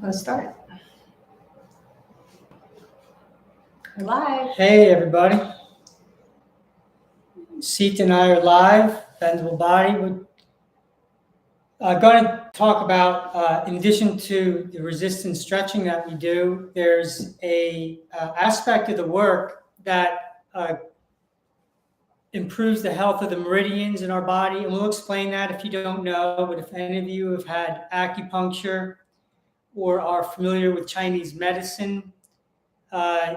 Let's start. We're live. Hey, everybody. Sita and I are live, Bendable Body. We're going to talk about, in addition to the resistance stretching that we do, there's a aspect of the work that improves the health of the meridians in our body. And we'll explain that if you don't know, but if any of you have had acupuncture or are familiar with Chinese medicine,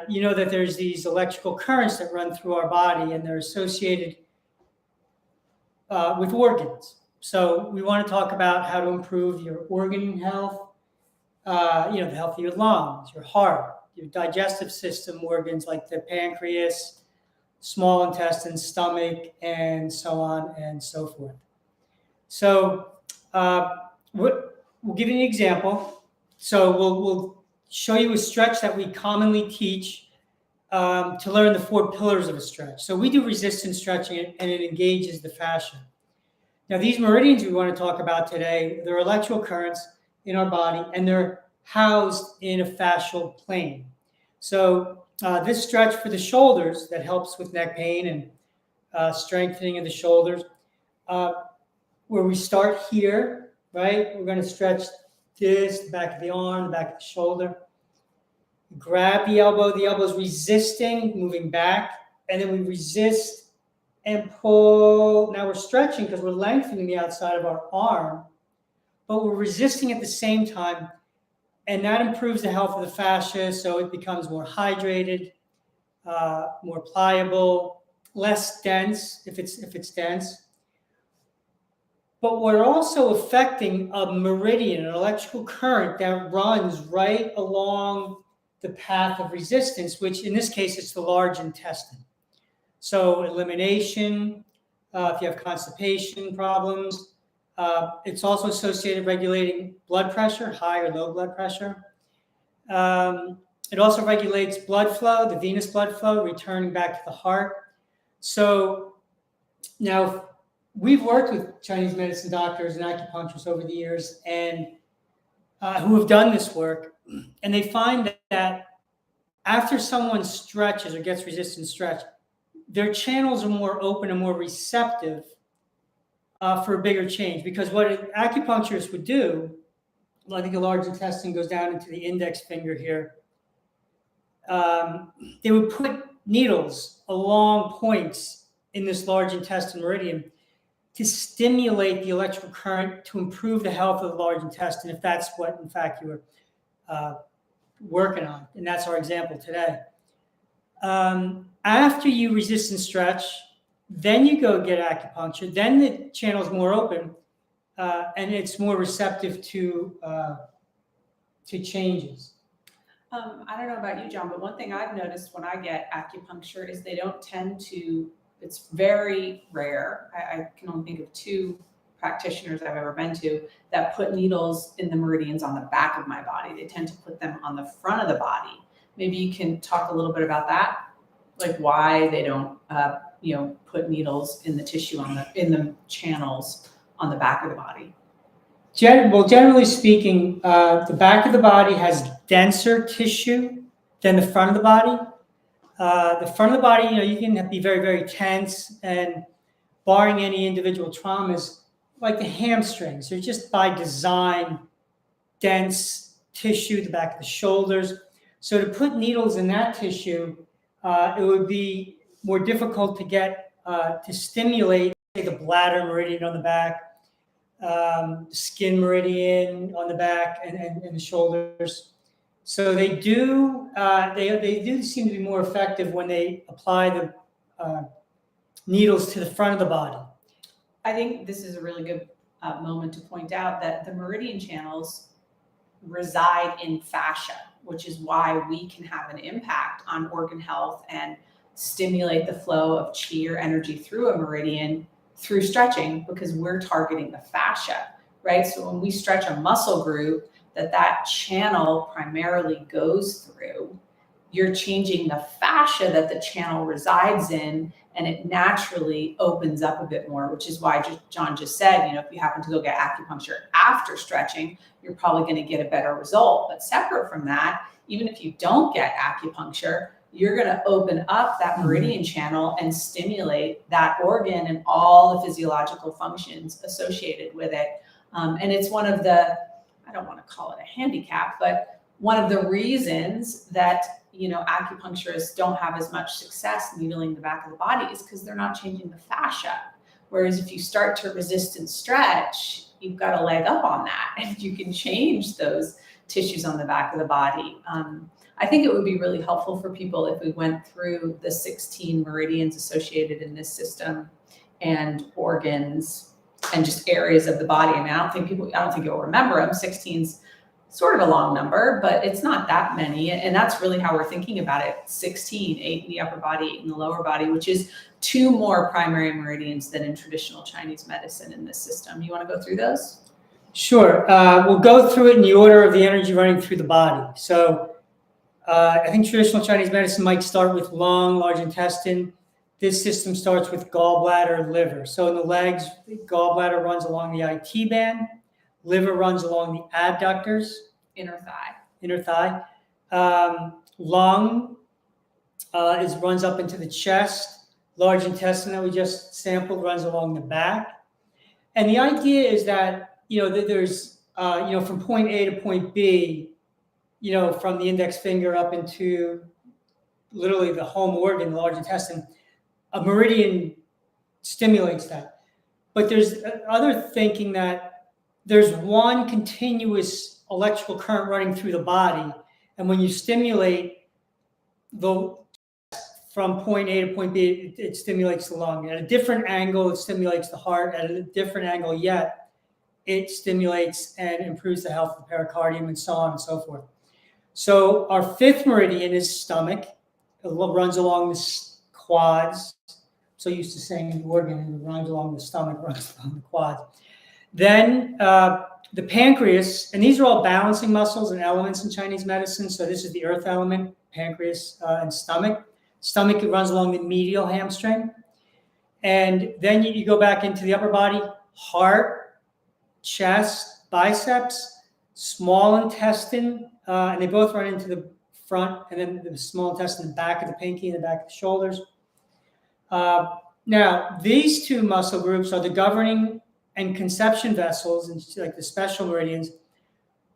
you know that there's these electrical currents that run through our body, and they're associated with organs. So we want to talk about how to improve your organ health, the health of your lungs, your heart, your digestive system organs like the pancreas, small intestine, stomach, and so on and so forth. So we'll give you an example. So we'll show you a stretch that we commonly teach to learn the 4 pillars of a stretch. So we do resistance stretching, and it engages the fascia. Now, these meridians we want to talk about today, they're electrical currents in our body, and they're housed in a fascial plane. So this stretch for the shoulders that helps with neck pain and strengthening of the shoulders, where we start here, right? We're going to stretch this, the back of the arm, the back of the shoulder. Grab the elbow's resisting, moving back, and then we resist and pull. Now we're stretching because we're lengthening the outside of our arm, but we're resisting at the same time, and that improves the health of the fascia, so it becomes more hydrated, more pliable, less dense if it's dense. But we're also affecting a meridian, an electrical current that runs right along the path of resistance, which in this case, it's the large intestine. So elimination, if you have constipation problems, it's also associated with regulating blood pressure, high or low blood pressure. It also regulates blood flow, the venous blood flow, returning back to the heart. So now we've worked with Chinese medicine doctors and acupuncturists over the years, and who have done this work, and they find that after someone stretches or gets resistance stretch, their channels are more open and more receptive for a bigger change. Because what an acupuncturist would do, I think the large intestine goes down into the index finger here, they would put needles along points in this large intestine meridian to stimulate the electrical current to improve the health of the large intestine, if that's what, in fact, you were working on. And that's our example today. After you resistance stretch, then you go get acupuncture, then the channel is more open, and it's more receptive to changes. I don't know about you, John, but one thing I've noticed when I get acupuncture is they don't tend to, it's very rare. I can only think of 2 practitioners I've ever been to that put needles in the meridians on the back of my body. They tend to put them on the front of the body. Maybe you can talk a little bit about that, like why they don't, put needles in the tissue in the channels on the back of the body. Generally speaking, the back of the body has denser tissue than the front of the body. The front of the body, you can be very, very tense, and barring any individual traumas, like the hamstrings, they're just by design dense tissue, the back of the shoulders. So to put needles in that tissue, it would be more difficult to get to stimulate, say, the bladder meridian on the back, skin meridian on the back, and the shoulders. So they do seem to be more effective when they apply the needles to the front of the body. I think this is a really good moment to point out that the meridian channels reside in fascia, which is why we can have an impact on organ health and stimulate the flow of chi or energy through a meridian through stretching, because we're targeting the fascia, right? So when we stretch a muscle group that channel primarily goes through, you're changing the fascia that the channel resides in, and it naturally opens up a bit more, which is why John just said, if you happen to go get acupuncture after stretching, you're probably going to get a better result. But separate from that, even if you don't get acupuncture, you're going to open up that meridian channel and stimulate that organ and all the physiological functions associated with it. And it's one of the, I don't want to call it a handicap, but one of the reasons that, acupuncturists don't have as much success needling the back of the body is because they're not changing the fascia. Whereas if you start to resist and stretch, you've got a leg up on that, and you can change those tissues on the back of the body. I think it would be really helpful for people if we went through the 16 meridians associated in this system and organs and just areas of the body. I mean, I don't think you'll remember them. 16's sort of a long number, but it's not that many. And that's really how we're thinking about it. 16, 8 in the upper body, 8 in the lower body, which is 2 more primary meridians than in traditional Chinese medicine in this system. You want to go through those? Sure. We'll go through it in the order of the energy running through the body. So I think traditional Chinese medicine might start with lung, large intestine. This system starts with gallbladder, liver. So in the legs, the gallbladder runs along the IT band. Liver runs along the adductors. Inner thigh. Lung runs up into the chest. Large intestine that we just sampled runs along the back. And the idea is that, there's, from point A to point B, from the index finger up into literally the home organ, the large intestine, a meridian stimulates that. But there's other thinking that there's one continuous electrical current running through the body. And when you stimulate from point A to point B, it stimulates the lung. At a different angle, it stimulates the heart. At a different angle yet, it stimulates and improves the health of the pericardium, and so on and so forth. So our 5th meridian is stomach. It runs along the quads. So used to saying the organ, and it runs along the stomach, runs along the quads. Then the pancreas, and these are all balancing muscles and elements in Chinese medicine. So this is the earth element, pancreas, and stomach. Stomach, it runs along the medial hamstring. And then you go back into the upper body, heart, chest, biceps, small intestine, and they both run into the front, and then the small intestine, the back of the pinky and the back of the shoulders. Now, these 2 muscle groups are the governing and conception vessels, and like the special meridians,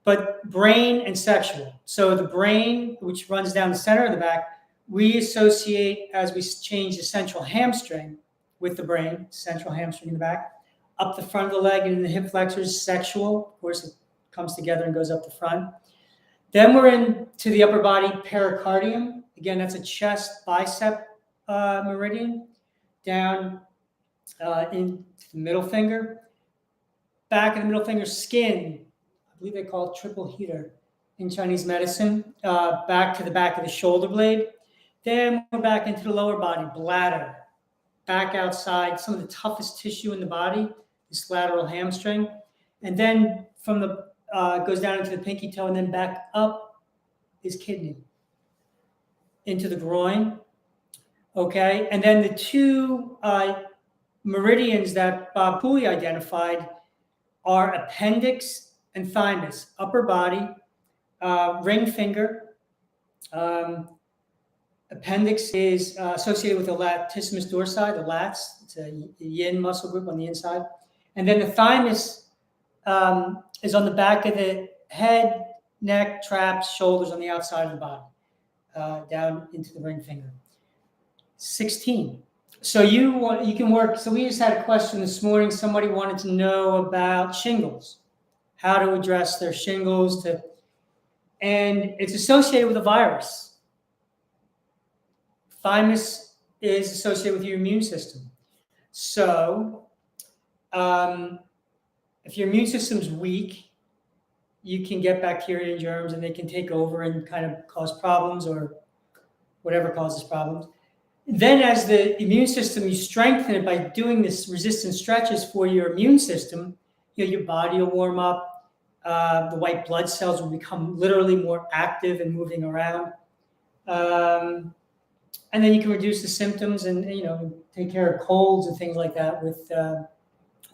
but brain and sexual. So the brain, which runs down the center of the back, we associate as we change the central hamstring with the brain, central hamstring in the back, up the front of the leg and in the hip flexors, sexual. Of course, it comes together and goes up the front. Then we're into the upper body, pericardium. Again, that's a chest bicep meridian down into the middle finger. Back of the middle finger, skin. I believe they call it triple heater in Chinese medicine. Back to the back of the shoulder blade. Then we're back into the lower body, bladder. Back outside, some of the toughest tissue in the body, this lateral hamstring. And then from the goes down into the pinky toe, and then back up is kidney. Into the groin. Okay, and then the 2 meridians that Bob Cooley identified are appendix and thymus, upper body, ring finger. Appendix is associated with the latissimus dorsi, the lats. It's a yin muscle group on the inside. And then the thymus is on the back of the head, neck, traps, shoulders on the outside of the body, down into the ring finger. 16. So you can work. So we just had a question this morning. Somebody wanted to know about shingles, how to address their shingles, and it's associated with a virus. Thymus is associated with your immune system. So if your immune system's weak, you can get bacteria and germs, and they can take over and kind of cause problems, or whatever causes problems. Then as the immune system, you strengthen it by doing this resistance stretches for your immune system. Your body will warm up. The white blood cells will become literally more active and moving around. And then you can reduce the symptoms and, take care of colds and things like that with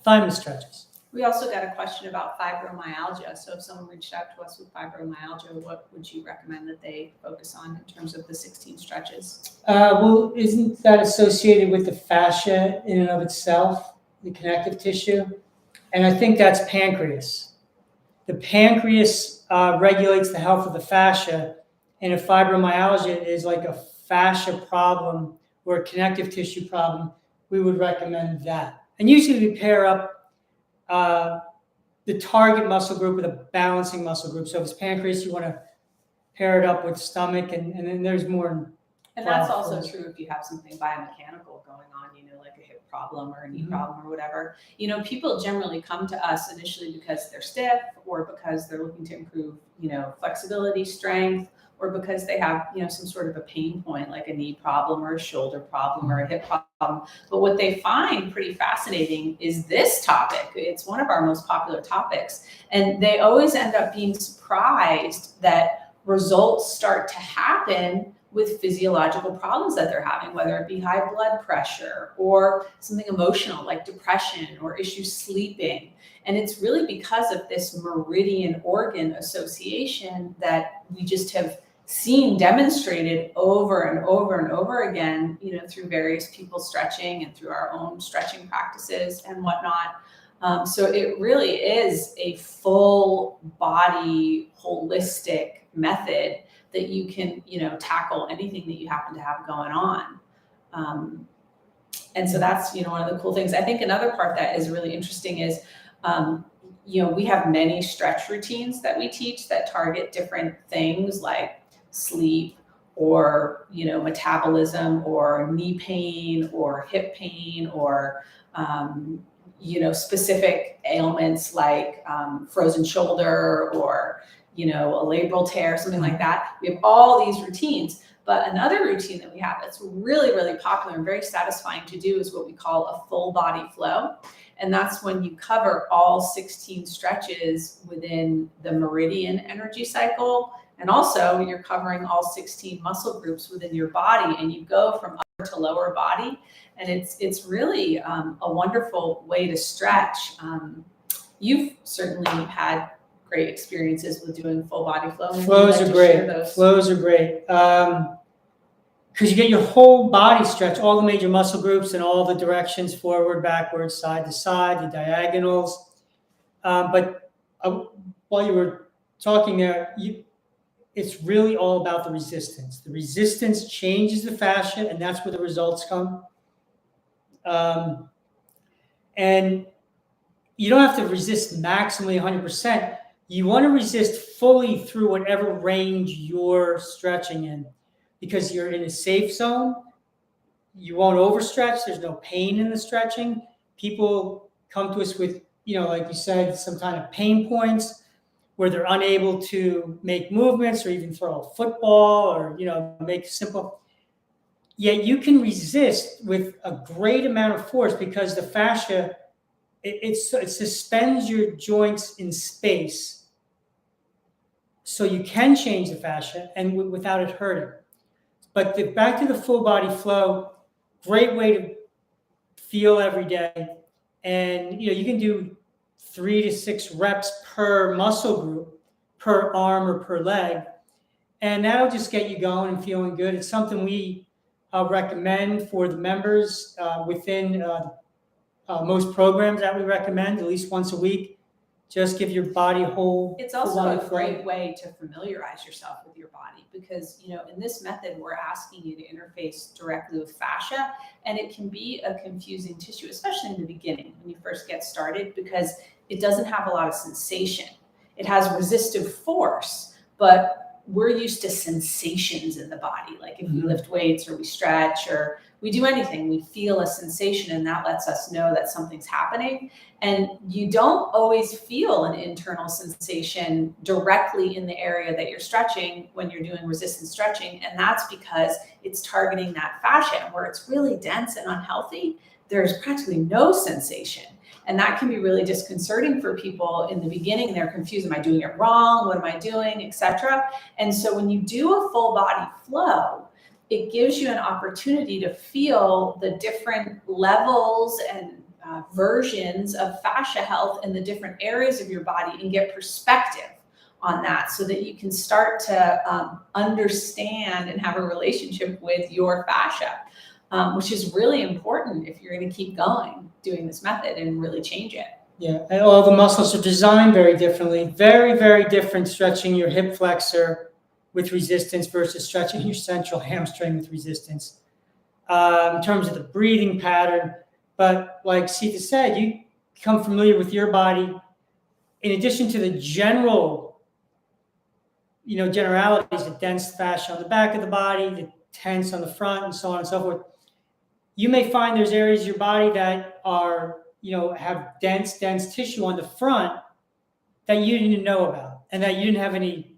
thymus stretches. We also got a question about fibromyalgia. So if someone reached out to us with fibromyalgia, what would you recommend that they focus on in terms of the 16 stretches? Well, isn't that associated with the fascia in and of itself, the connective tissue? And I think that's pancreas. The pancreas regulates the health of the fascia, and if fibromyalgia is like a fascia problem or a connective tissue problem, we would recommend that. And usually we pair up the target muscle group with a balancing muscle group. So if it's pancreas, you want to pair it up with stomach, and then there's more. And that's also true if you have something biomechanical going on, like a hip problem or a knee problem or whatever. People generally come to us initially because they're stiff or because they're looking to improve, flexibility, strength, or because they have, some sort of a pain point like a knee problem or a shoulder problem or a hip problem. But what they find pretty fascinating is this topic. It's one of our most popular topics. And they always end up being surprised that results start to happen with physiological problems that they're having, whether it be high blood pressure or something emotional like depression or issues sleeping. And it's really because of this meridian organ association that we just have seen demonstrated over and over and over again, through various people stretching and through our own stretching practices and whatnot. So it really is a full body, holistic method that you can, tackle anything that you happen to have going on. And so that's, one of the cool things. I think another part that is really interesting is, we have many stretch routines that we teach that target different things like sleep or, metabolism or knee pain or hip pain or, specific ailments like frozen shoulder or, a labral tear, something like that. We have all these routines. But another routine that we have that's really, really popular and very satisfying to do is what we call a full body flow. And that's when you cover all 16 stretches within the meridian energy cycle. And also you're covering all 16 muscle groups within your body, and you go from upper to lower body. And it's really a wonderful way to stretch. You've certainly had great experiences with doing full body flow. Flows are great. Flows are great. Because you get your whole body stretch, all the major muscle groups and all the directions, forward, backwards, side to side, the diagonals. But while you were talking there, it's really all about the resistance. The resistance changes the fascia, and that's where the results come. And you don't have to resist maximally 100%. You want to resist fully through whatever range you're stretching in, because you're in a safe zone. You won't overstretch. There's no pain in the stretching. People come to us with, like you said, some kind of pain points where they're unable to make movements or even throw a football or, make simple. Yet you can resist with a great amount of force because the fascia, it suspends your joints in space. So you can change the fascia and without it hurting. But back to the full body flow, great way to feel every day. And you can do 3 to 6 reps per muscle group, per arm or per leg. And that'll just get you going and feeling good. It's something we recommend for the members within most programs that we recommend, at least once a week. Just give your body a whole. It's also a great way to familiarize yourself with your body because, in this method, we're asking you to interface directly with fascia, and it can be a confusing tissue, especially in the beginning when you first get started, because it doesn't have a lot of sensation. It has resistive force, but we're used to sensations in the body. Like if we lift weights or we stretch or we do anything, we feel a sensation, and that lets us know that something's happening. And you don't always feel an internal sensation directly in the area that you're stretching when you're doing resistance stretching. And that's because it's targeting that fascia. And where it's really dense and unhealthy, there's practically no sensation. And that can be really disconcerting for people in the beginning. They're confused. Am I doing it wrong? What am I doing? Etc. And so when you do a full body flow, it gives you an opportunity to feel the different levels and versions of fascia health in the different areas of your body and get perspective on that, so that you can start to understand and have a relationship with your fascia, which is really important if you're going to keep going doing this method and really change it. Yeah, and all the muscles are designed very differently. Very, very different stretching your hip flexor with resistance versus stretching your central hamstring with resistance, in terms of the breathing pattern. But like Sita said, you become familiar with your body. In addition to the general, generalities, the dense fascia on the back of the body, the tense on the front, and so on and so forth, you may find there's areas of your body that are, have dense tissue on the front that you didn't know about and that you didn't have any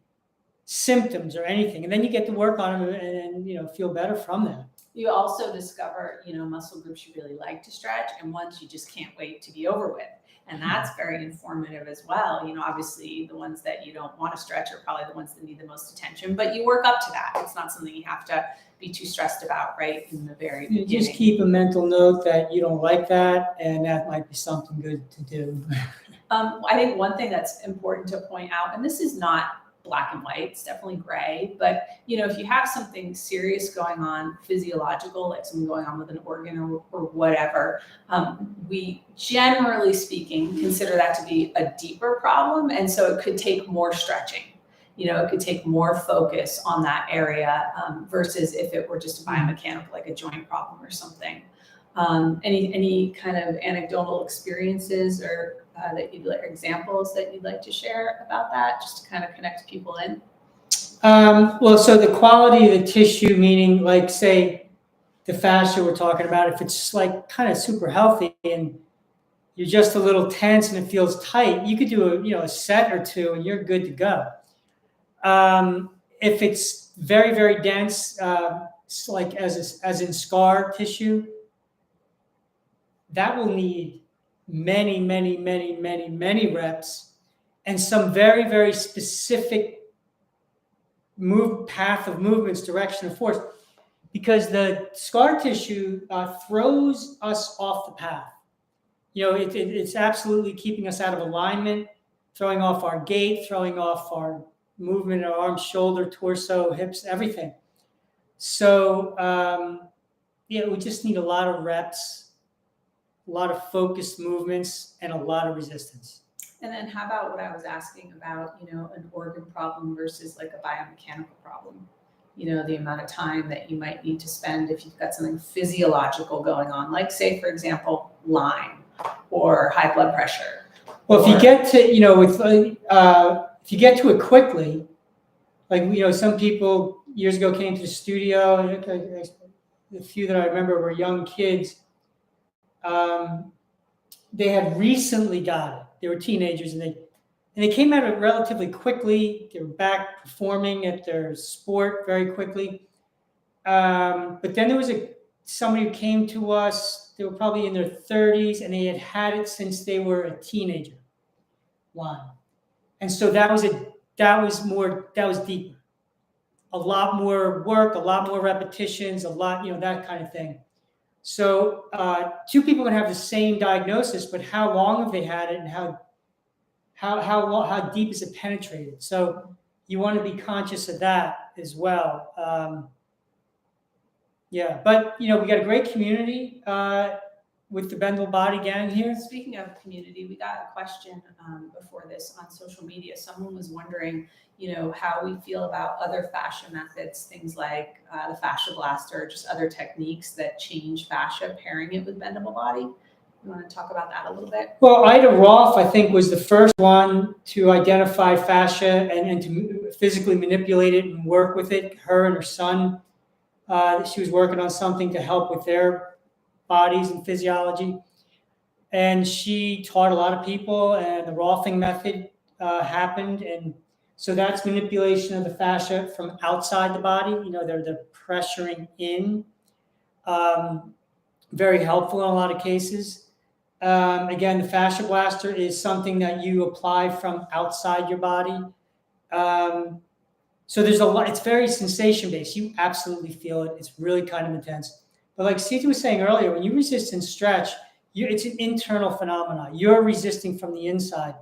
symptoms or anything. And then you get to work on them and feel better from that. You also discover, muscle groups you really like to stretch and ones you just can't wait to be over with. And that's very informative as well. Obviously the ones that you don't want to stretch are probably the ones that need the most attention, but you work up to that. It's not something you have to be too stressed about right in the very beginning. Just keep a mental note that you don't like that, and that might be something good to do. I think one thing that's important to point out, and this is not black and white, it's definitely gray, but if you have something serious going on, physiological, like something going on with an organ or whatever, we generally speaking consider that to be a deeper problem, and so it could take more stretching. It could take more focus on that area versus if it were just a biomechanical, like a joint problem or something. Any kind of anecdotal experiences or examples that you'd like to share about that, just to kind of connect people in? Well, so the quality of the tissue, meaning like say the fascia we're talking about, if it's like kind of super healthy and you're just a little tense and it feels tight, you could do a set or two and you're good to go. If it's very, very dense, like as in scar tissue, that will need many reps and some very, very specific path of movements, direction of force, because the scar tissue throws us off the path. It's absolutely keeping us out of alignment, throwing off our gait, throwing off our movement, our arms, shoulder, torso, hips, everything. So we just need a lot of reps, a lot of focused movements, and a lot of resistance. And then how about what I was asking about, an organ problem versus like a biomechanical problem? The amount of time that you might need to spend if you've got something physiological going on, like say, for example, Lyme or high blood pressure. Well, if you get to, if you get to it quickly, like, some people years ago came to the studio, the few that I remember were young kids. They had recently got it. They were teenagers, and they came out of it relatively quickly. They were back performing at their sport very quickly. But then there was somebody who came to us. They were probably in their 30s, and they had it since they were a teenager. Lyme, and so that was deeper. A lot more work, a lot more repetitions, a lot, that kind of thing. So two people can have the same diagnosis, but how long have they had it, and how deep is it penetrated? So you want to be conscious of that as well. But we got a great community with the Bendable Body Gang here. Speaking of community, we got a question before this on social media. Someone was wondering, how we feel about other fascia methods, things like the fascia blaster, just other techniques that change fascia, pairing it with Bendable Body. You want to talk about that a little bit? Well, Ida Rolf, I think, was the first one to identify fascia and to physically manipulate it and work with it. Her and her son, she was working on something to help with their bodies and physiology. And she taught a lot of people, and the Rolfing method happened. And so that's manipulation of the fascia from outside the body. They're pressuring in. Very helpful in a lot of cases. Again, the fascia blaster is something that you apply from outside your body. So there's a lot, it's very sensation based. You absolutely feel it. It's really kind of intense. But like Sita was saying earlier, when you resist and stretch, it's an internal phenomenon. You're resisting from the inside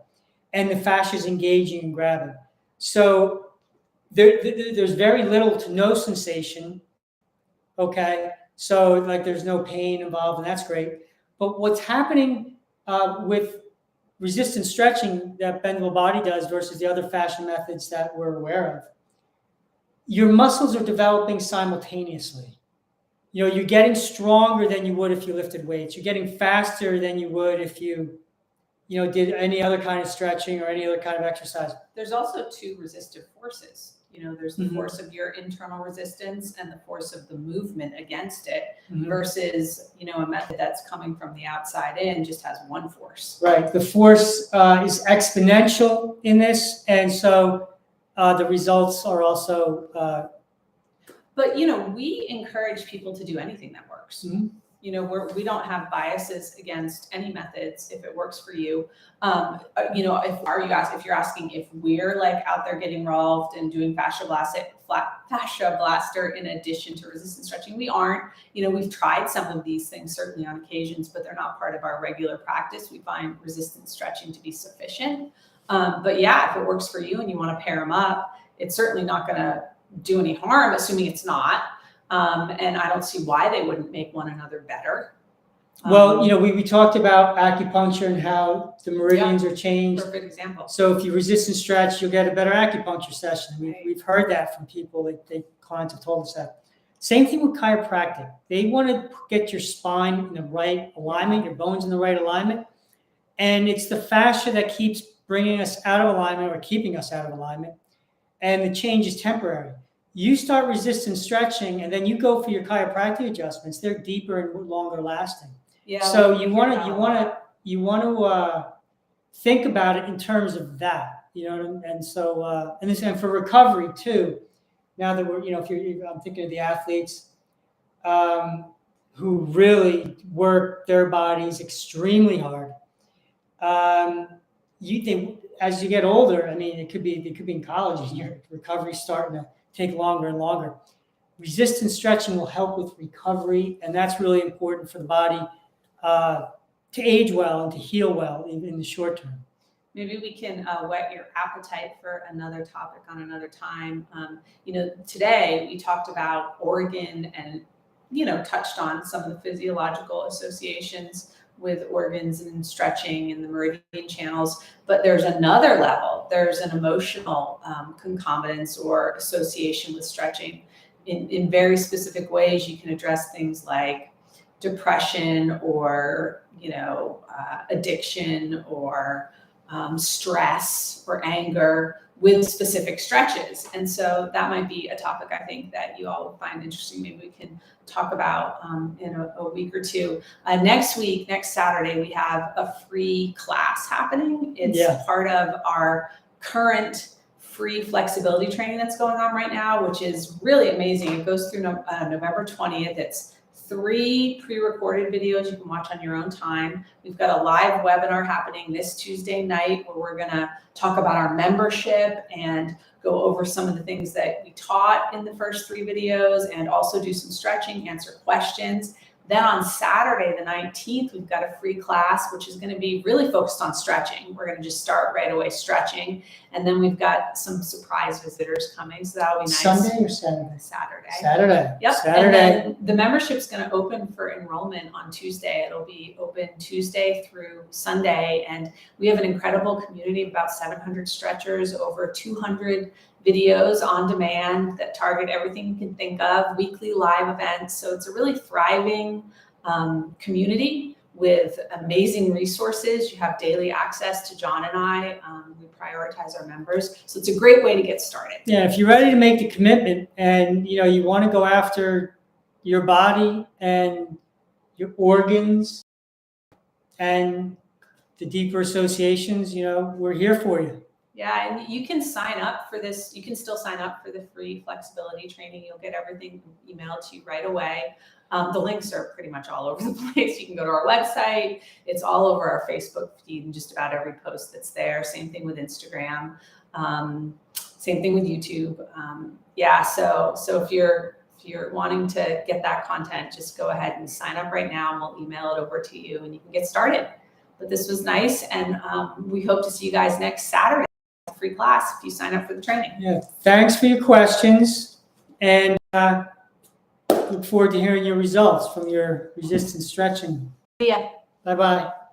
and the fascia is engaging and grabbing. So there's very little to no sensation. Okay. So like there's no pain involved, and that's great. But what's happening with resistance stretching that bendable body does versus the other fascia methods that we're aware of, your muscles are developing simultaneously. You're getting stronger than you would if you lifted weights. You're getting faster than you would if you did any other kind of stretching or any other kind of exercise. There's also two resistive forces. There's the Mhm. force of your internal resistance and the force of the movement against it Mhm. versus, a method that's coming from the outside in just has one force. Right. The force is exponential in this. And so the results are also. But, we encourage people to do anything that works. Mhm. We don't have biases against any methods if it works for you. If you're asking if we're like out there getting involved and doing fascia blaster in addition to resistance stretching, we aren't. We've tried some of these things certainly on occasions, but they're not part of our regular practice. We find resistance stretching to be sufficient. But yeah, if it works for you and you want to pair them up, it's certainly not going to do any harm, assuming it's not. And I don't see why they wouldn't make one another better. Well, we talked about acupuncture and how the meridians are changed. Perfect example. So if you resist and stretch, you'll get a better acupuncture session. Right. We've heard that from people. Clients have told us that. Same thing with chiropractic. They want to get your spine in the right alignment, your bones in the right alignment. And it's the fascia that keeps bringing us out of alignment or keeping us out of alignment. And the change is temporary. You start resistance stretching, and then you go for your chiropractic adjustments. They're deeper and longer lasting. Yeah. So you want to think about it in terms of that, and so and for recovery too. Now that we're, I'm thinking of the athletes who really work their bodies extremely hard. You think as you get older, I mean, it could be in college, and your recovery starting to take longer and longer. Resistance stretching will help with recovery, and that's really important for the body to age well and to heal well in the short term. Maybe we can whet your appetite for another topic on another time. Today we talked about organ and, touched on some of the physiological associations with organs and stretching and the meridian channels, but there's another level. There's an emotional concomitance or association with stretching. In very specific ways, you can address things like depression or, addiction or stress or anger with specific stretches. And so that might be a topic I think that you all would find interesting. Maybe we can talk about in a week or two. Next Saturday, we have a free class happening. It's part of our current free flexibility training that's going on right now, which is really amazing. It goes through November 20th. It's 3 pre-recorded videos you can watch on your own time. We've got a live webinar happening this Tuesday night where we're going to talk about our membership and go over some of the things that we taught in the first 3 videos and also do some stretching, answer questions. Then on Saturday, the 19th, we've got a free class, which is going to be really focused on stretching. We're going to just start right away stretching. And then we've got some surprise visitors coming. So that'll be nice. Sunday or Saturday? Saturday. Saturday. Yep. Saturday. And then the membership's going to open for enrollment on Tuesday. It'll be open Tuesday through Sunday. And we have an incredible community of about 700 stretchers, over 200 videos on demand that target everything you can think of, weekly live events. So it's a really thriving community with amazing resources. You have daily access to John and I. We prioritize our members. So it's a great way to get started. Yeah, if you're ready to make the commitment and you want to go after your body and your organs and the deeper associations, we're here for you. Yeah, and you can sign up for this. You can still sign up for the free flexibility training. You'll get everything emailed to you right away. The links are pretty much all over the place. You can go to our website. It's all over our Facebook feed and just about every post that's there. Same thing with Instagram. Same thing with YouTube. Yeah, so if you're wanting to get that content, just go ahead and sign up right now, and we'll email it over to you, and you can get started. But this was nice, and we hope to see you guys next Saturday. Free class if you sign up for the training. Yeah, thanks for your questions, and look forward to hearing your results from your resistance stretching. See ya. Bye-bye.